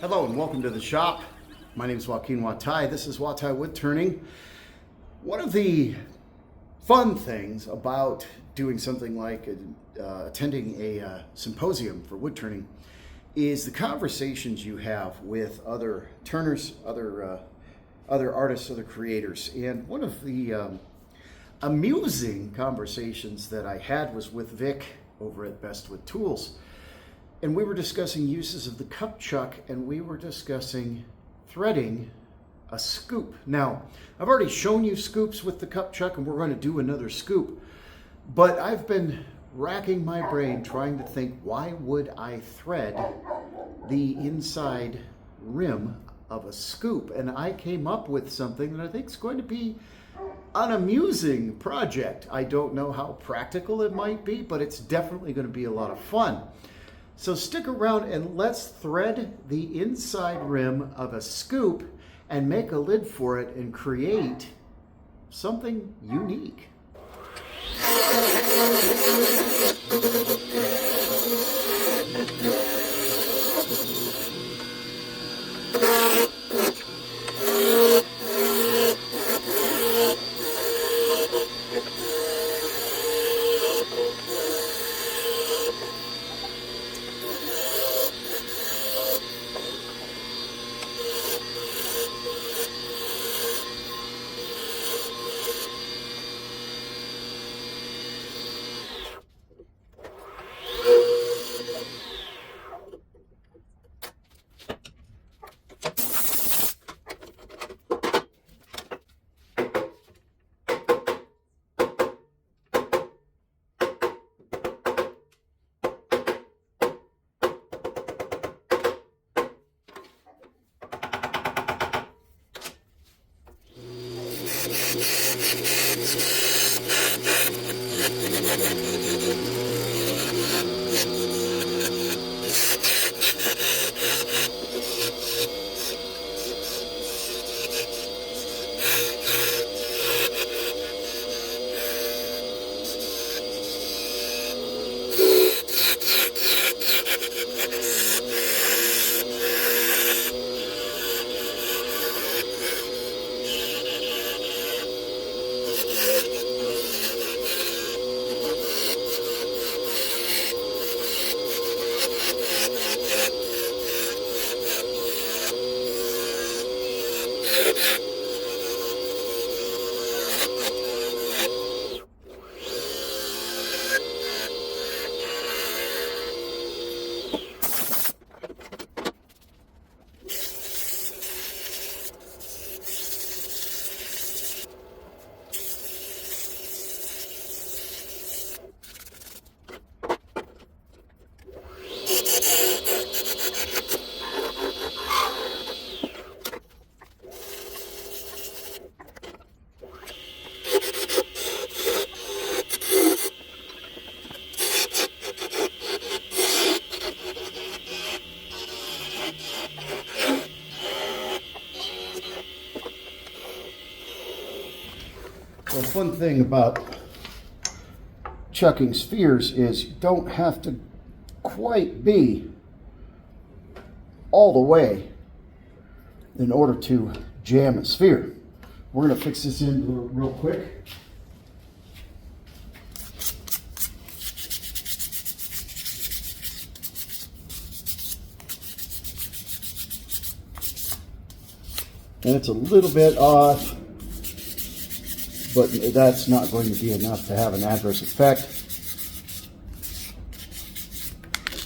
Hello and welcome to the shop. My name is Joaquin Watai. This is Watai Wood Turning. One of the fun things about doing something like attending a symposium for wood turning is the conversations you have with other turners, other artists, other creators. And one of the amusing conversations that I had was with Vic over at Best with Tools. And we were discussing uses of the cup chuck, and we were discussing threading a scoop. Now, I've already shown you scoops with the cup chuck, and we're going to do another scoop. But I've been racking my brain trying to think, why would I thread the inside rim of a scoop? And I came up with something that I think is going to be an amusing project. I don't know how practical it might be, but it's definitely going to be a lot of fun. So stick around and let's thread the inside rim of a scoop and make a lid for it and create something unique. The fun thing about chucking spheres is you don't have to quite be all the way in order to jam a sphere. We're going to fix this in real quick. And it's a little bit off, but that's not going to be enough to have an adverse effect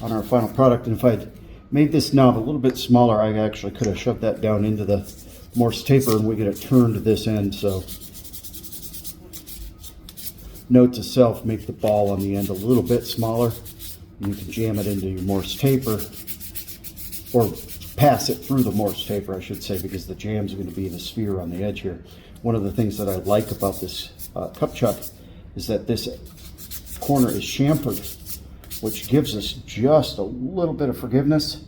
on our final product. And if I'd made this knob a little bit smaller, I actually could have shoved that down into the Morse taper and we could have turned this end. So note to self, make the ball on the end a little bit smaller. And you can jam it into your Morse taper, or pass it through the Morse taper, I should say, because the jam's are going to be in a sphere on the edge here. One of the things that I like about this cup chuck is that this corner is chamfered, which gives us just a little bit of forgiveness.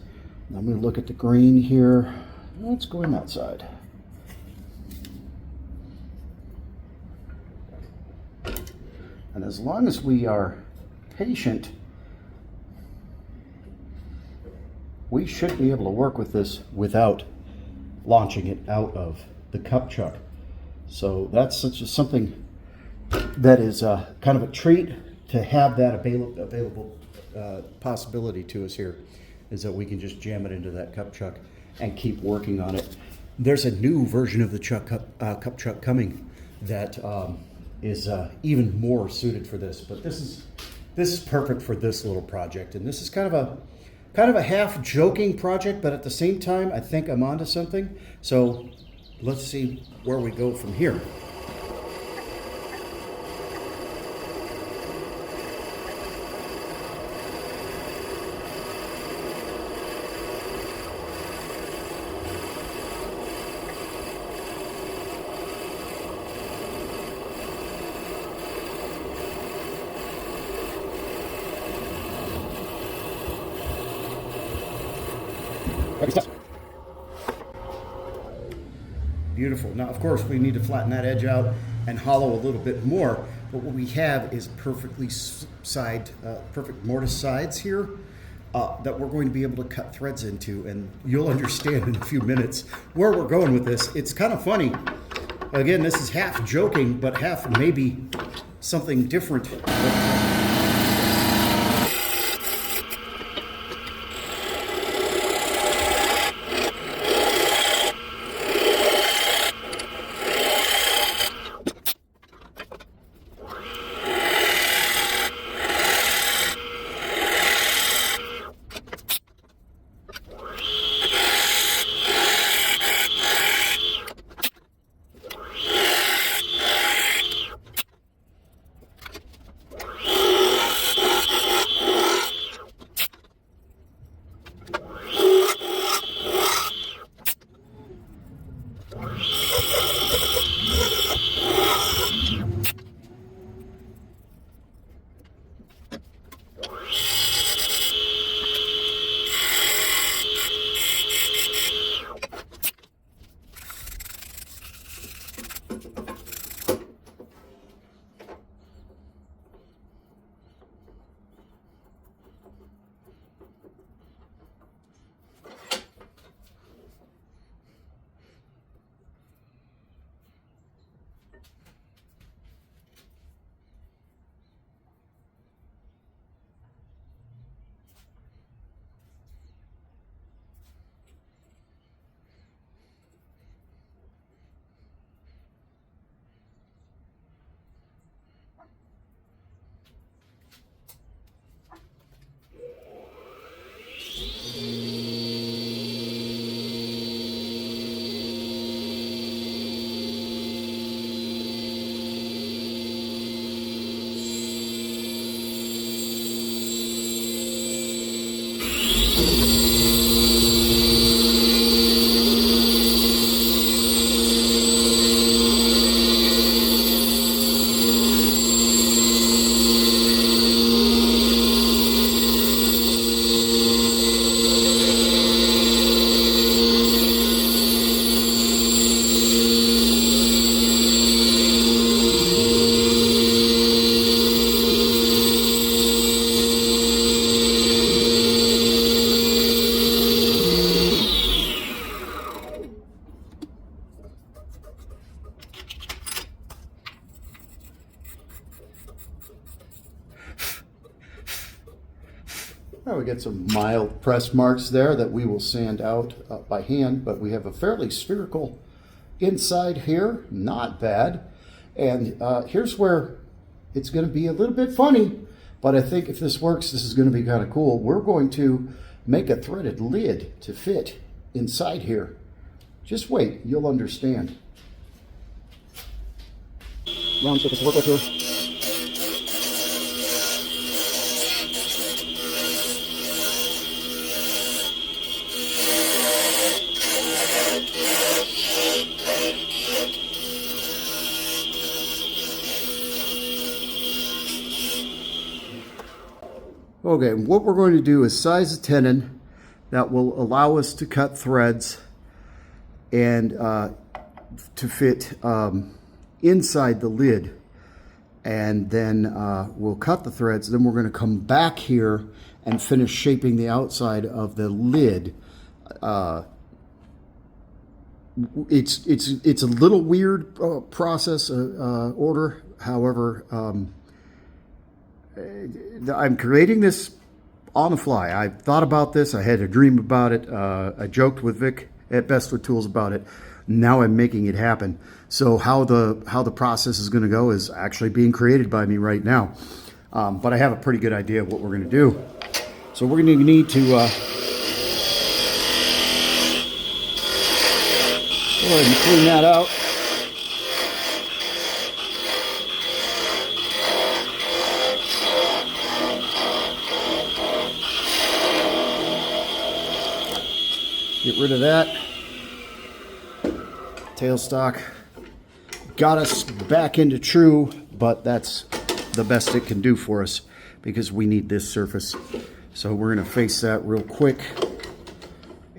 I'm going to look at the grain here. Let's go in that side. And as long as we are patient we should be able to work with this without launching it out of the cup chuck. So that's just something that is kind of a treat to have that available possibility to us here, is that we can just jam it into that cup chuck and keep working on it. There's a new version of the cup chuck coming that is even more suited for this, but this is perfect for this little project. And this is kind of a half joking project, but at the same time, I think I'm onto something. So let's see where we go from here. Beautiful. Now, of course, we need to flatten that edge out and hollow a little bit more. But what we have is perfect mortise sides here that we're going to be able to cut threads into. And you'll understand in a few minutes where we're going with this. It's kind of funny. Again, this is half joking, but half maybe something different. Well, we get some mild press marks there that we will sand out by hand, but we have a fairly spherical inside here, not bad. And here's where it's going to be a little bit funny, but I think if this works, this is going to be kind of cool. We're going to make a threaded lid to fit inside here. Just wait, you'll understand. Round surface to work with here. Okay, what we're going to do is size a tenon that will allow us to cut threads and to fit inside the lid. And then we'll cut the threads. Then we're going to come back here and finish shaping the outside of the lid. It's a little weird process order. However, I'm creating this on the fly. I thought about this. I had a dream about it. I joked with Vic at Bestwood Tools about it. Now I'm making it happen. So how the process is going to go is actually being created by me right now. But I have a pretty good idea of what we're going to do. So we're going to need to go ahead and clean that out. Get rid of that. Tailstock got us back into true, but that's the best it can do for us because we need this surface. So we're going to face that real quick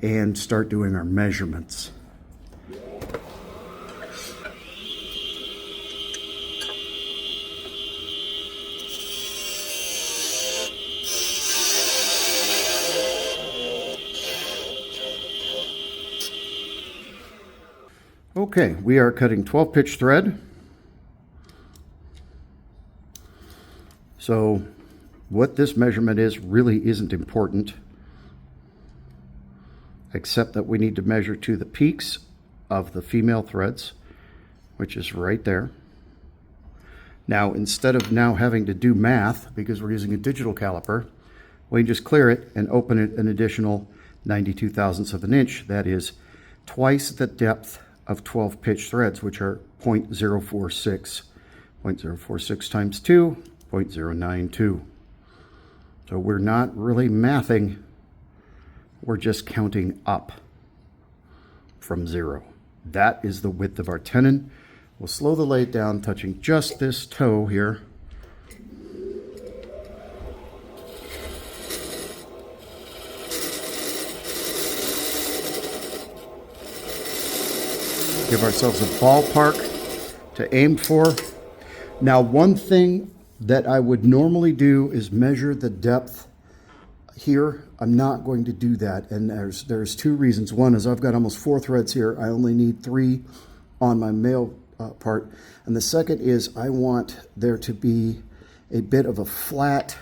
and start doing our measurements. Okay, we are cutting 12 pitch thread. So what this measurement is really isn't important, except that we need to measure to the peaks of the female threads, which is right there. Now, instead of now having to do math, because we're using a digital caliper, we can just clear it and open it an additional 92 thousandths of an inch. That is twice the depth of 12 pitch threads, which are 0.046. 0.046 times 2, 0.092. So we're not really mathing, we're just counting up from 0. That is the width of our tenon. We'll slow the lathe down, touching just this toe here. Give ourselves a ballpark to aim for. Now, one thing that I would normally do is measure the depth here. I'm not going to do that, and there's two reasons. One is I've got almost 4 threads here. I only need 3 on my male part. And the second is I want there to be a bit of a flat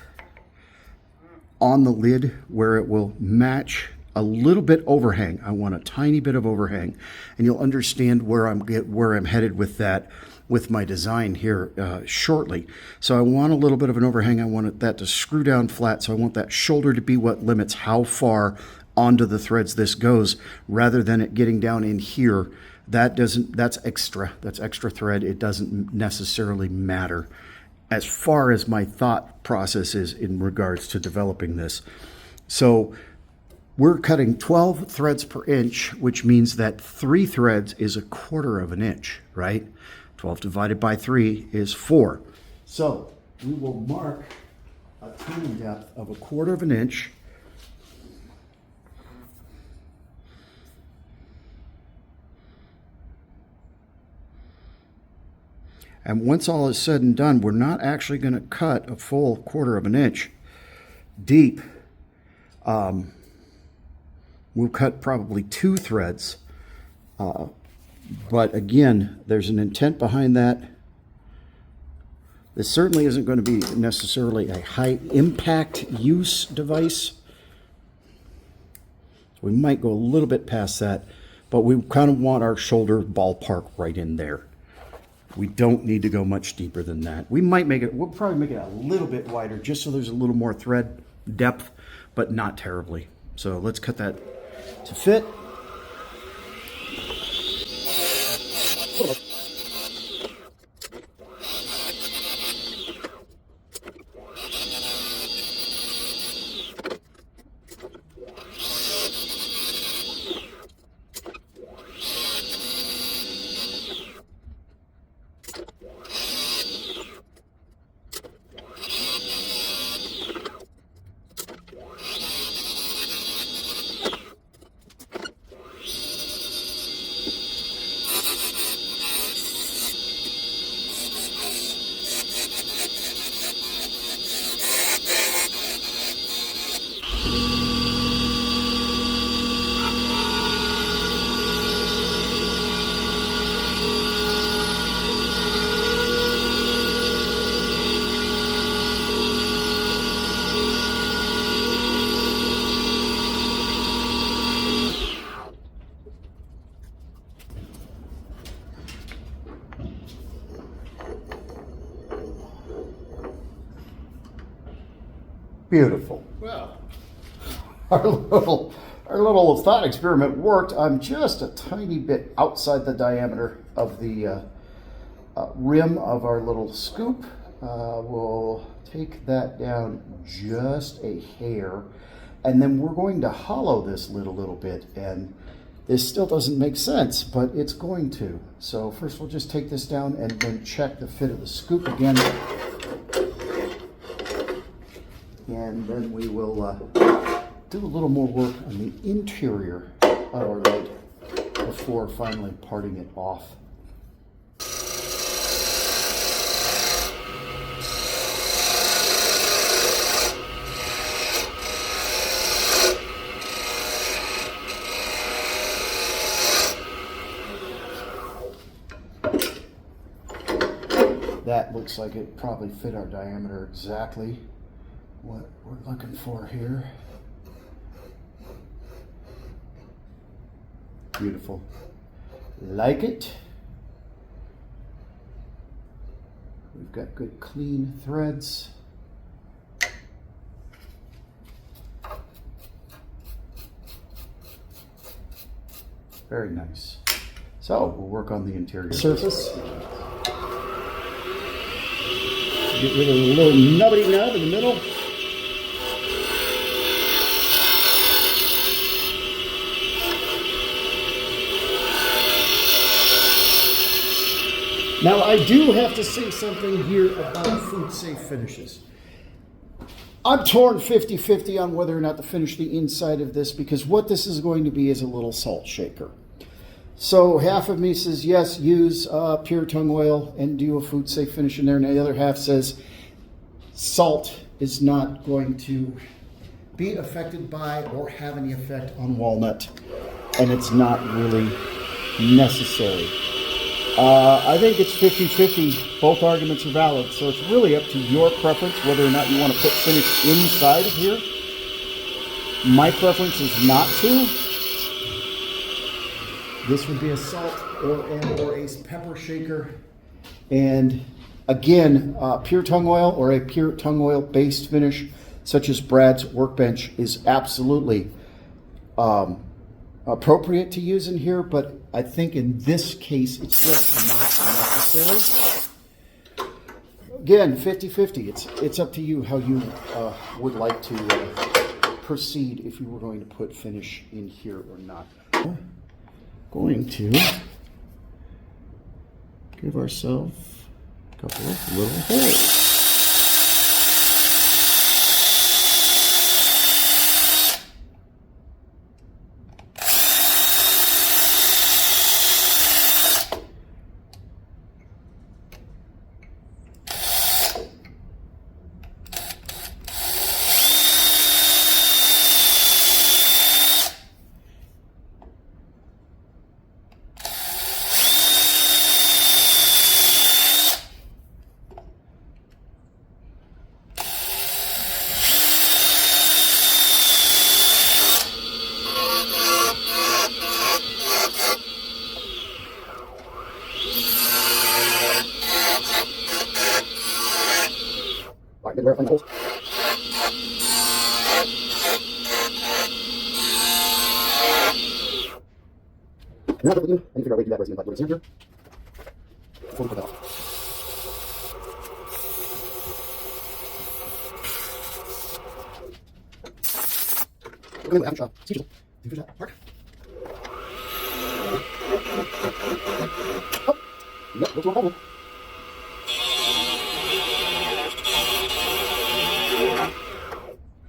on the lid where it will match a little bit overhang. I want a tiny bit of overhang, and you'll understand where I'm headed with that with my design here shortly. So I want a little bit of an overhang. I want that to screw down flat. So I want that shoulder to be what limits how far onto the threads this goes, rather than it getting down in here. That's extra thread. It doesn't necessarily matter as far as my thought process is in regards to developing this. So we're cutting 12 threads per inch, which means that 3 threads is 1/4 of an inch, right? 12 divided by 3 is 4. So we will mark a tenon depth of 1/4 of an inch. And once all is said and done, we're not actually going to cut a full 1/4 of an inch deep. We'll cut probably 2 threads. But again, there's an intent behind that. This certainly isn't going to be necessarily a high impact use device. So we might go a little bit past that, but we kind of want our shoulder ballpark right in there. We don't need to go much deeper than that. We'll probably make it a little bit wider just so there's a little more thread depth, but not terribly. So let's cut that to fit. Beautiful. Well, our little thought experiment worked. I'm just a tiny bit outside the diameter of the rim of our little scoop. We'll take that down just a hair, and then we're going to hollow this lid a little bit, and this still doesn't make sense, but it's going to. So first we'll just take this down and then check the fit of the scoop again. And then we will do a little more work on the interior of our lid before finally parting it off. That looks like it probably fit our diameter exactly. What we're looking for here. Beautiful. Like it. We've got good clean threads. Very nice. So we'll work on the interior surface. Get rid of the little nubbity nub in the middle. Now, I do have to say something here about food safe finishes. I'm torn 50-50 on whether or not to finish the inside of this, because what this is going to be is a little salt shaker. So half of me says, yes, use pure tung oil and do a food safe finish in there. And the other half says, salt is not going to be affected by or have any effect on walnut. And it's not really necessary. I think it's 50-50. Both arguments are valid. So it's really up to your preference whether or not you want to put finish inside of here. My preference is not to. This would be a salt or a pepper shaker. And again, pure tung oil or a pure tung oil based finish, such as Brad's Workbench, is absolutely appropriate to use in here. But I think in this case, it's just not necessary. Again, 50-50. It's up to you how you would like to proceed if you were going to put finish in here or not. Going to give ourselves a couple of little holes. Where are the holes? Now that we do, I need to figure out a way to do that where it's like what it's here before we put that off. We're going to have a shot. See you. Finish that part. Oh, yep, go to a hole.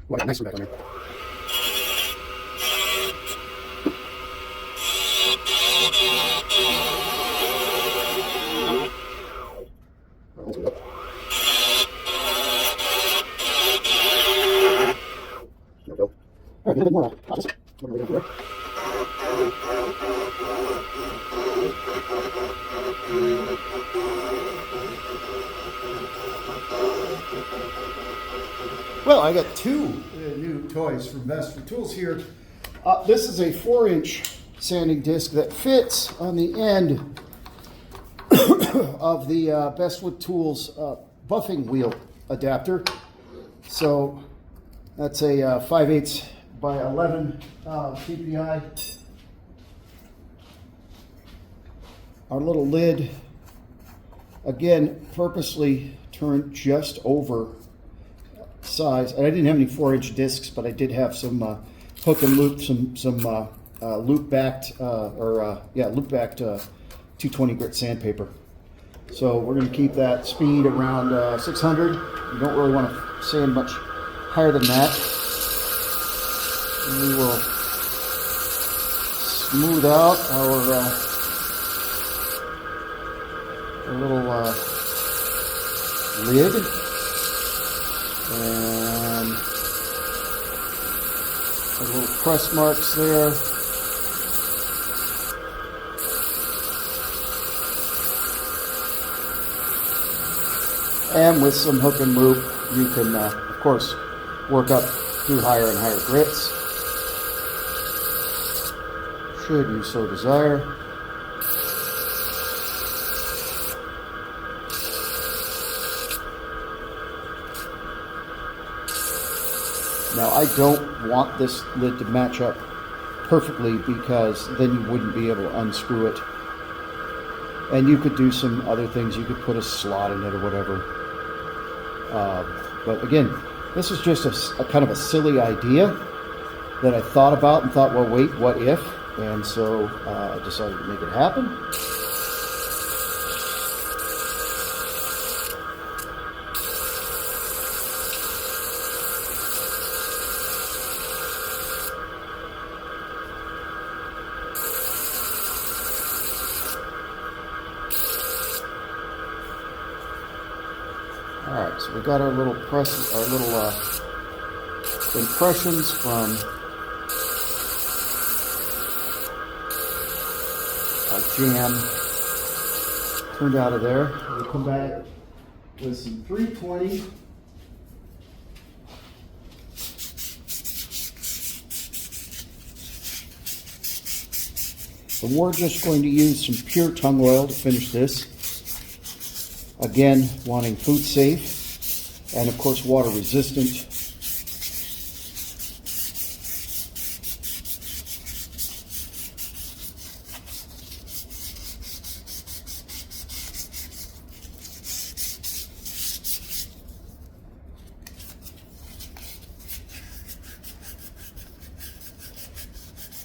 Well, I got a nice one back on there. There we go. All right, a bit more process. What are we going to do there? Well, I got two new toys from Baxter Tools here. This is a 4-inch sanding disc that fits on the end of the Baxter Tools buffing wheel adapter. So That's a 5/8 by 11 PPI. Our little lid, again, purposely turned just over size. And I didn't have any 4-inch discs, but I did have some hook and loop, some loop backed loop backed 220 grit sandpaper. So we're going to keep that speed around 600. You don't really want to sand much higher than that. And we will smooth out our little lid, and the little press marks there. And with some hook and loop, you can, of course, work up through higher and higher grits, should you so desire. Now, I don't want this lid to match up perfectly because then you wouldn't be able to unscrew it. And you could do some other things. You could put a slot in it or whatever. But again, this is just a kind of a silly idea that I thought about and thought, well, wait, what if? And so I decided to make it happen. All right, so we got our little impressions from our jam turned out of there. We'll come back with some 320. So we're just going to use some pure tung oil to finish this. Again, wanting food safe and of course water resistant.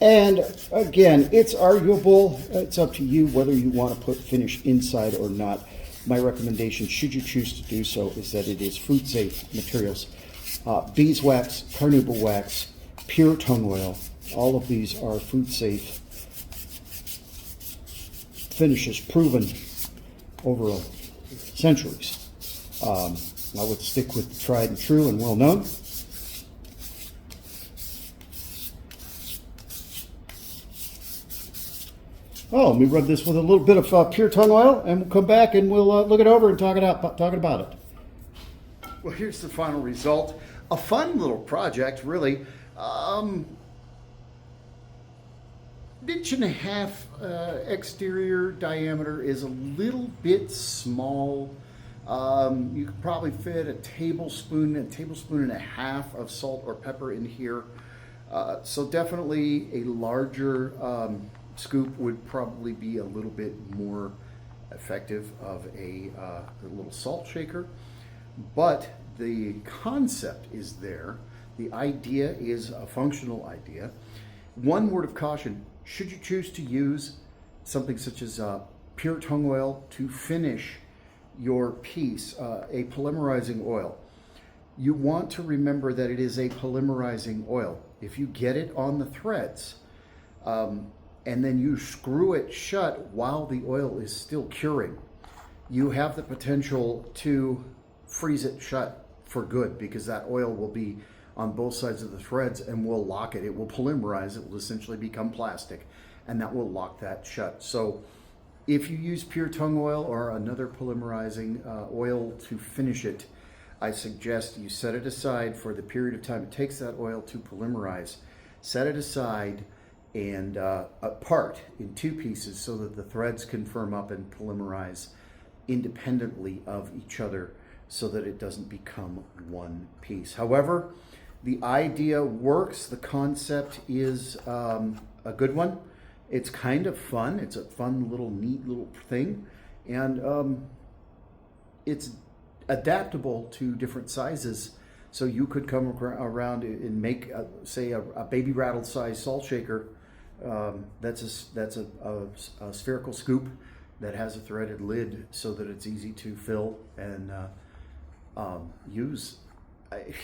And again, it's arguable, it's up to you whether you want to put finish inside or not. My recommendation, should you choose to do so, is that it is food safe materials. Beeswax, carnauba wax, pure tung oil, all of these are food safe finishes proven over centuries. I would stick with tried and true and well known. Oh, let me rub this with a little bit of pure tung oil, and we'll come back and we'll look it over and talk about it. Well, here's the final result. A fun little project, really. 1.5 exterior diameter is a little bit small. You could probably fit a tablespoon and a half of salt or pepper in here. So definitely a larger scoop would probably be a little bit more effective of a little salt shaker, but the concept is there. The idea is a functional idea. One word of caution: should you choose to use something such as pure tung oil to finish your piece, a polymerizing oil, you want to remember that it is a polymerizing oil. If you get it on the threads, and then you screw it shut while the oil is still curing, you have the potential to freeze it shut for good, because that oil will be on both sides of the threads and will lock it. It will polymerize, it will essentially become plastic, and that will lock that shut. So if you use pure tung oil or another polymerizing oil to finish it, I suggest you set it aside for the period of time it takes that oil to polymerize. Set it aside and apart in two pieces so that the threads can firm up and polymerize independently of each other so that it doesn't become one piece. However, The idea works. The concept is a good one. It's kind of fun. It's a fun little neat little thing, and it's adaptable to different sizes. So you could come around and make, say, a baby rattle size salt shaker. That's a spherical scoop that has a threaded lid, so that it's easy to fill and use.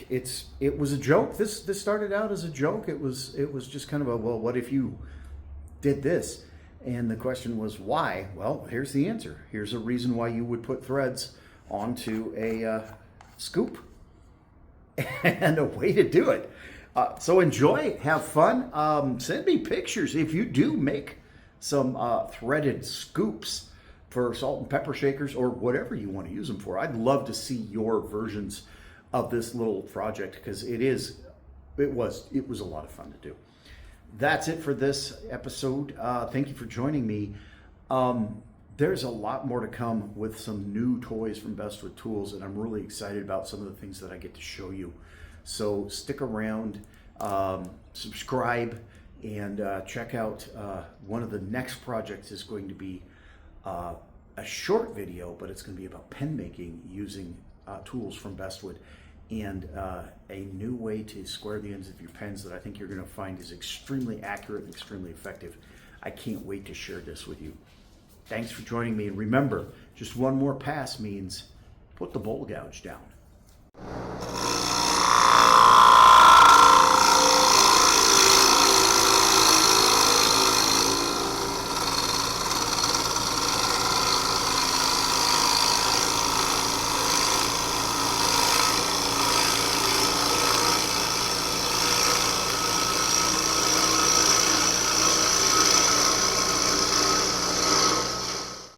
It was a joke. This started out as a joke. It was just kind of a, well, what if you did this? And the question was why? Well, here's the answer. Here's a reason why you would put threads onto a scoop, and a way to do it. So enjoy, have fun. Send me pictures if you do make some threaded scoops for salt and pepper shakers or whatever you want to use them for. I'd love to see your versions of this little project, because it was a lot of fun to do. That's it for this episode. Thank you for joining me. There's a lot more to come with some new toys from Bestwood Tools, and I'm really excited about some of the things that I get to show you. So stick around, subscribe, and check out one of the next projects is going to be a short video, but it's going to be about pen making using tools from Bestwood, and a new way to square the ends of your pens that I think you're going to find is extremely accurate and extremely effective. I can't wait to share this with you. Thanks for joining me, and remember, just one more pass means put the bowl gouge down.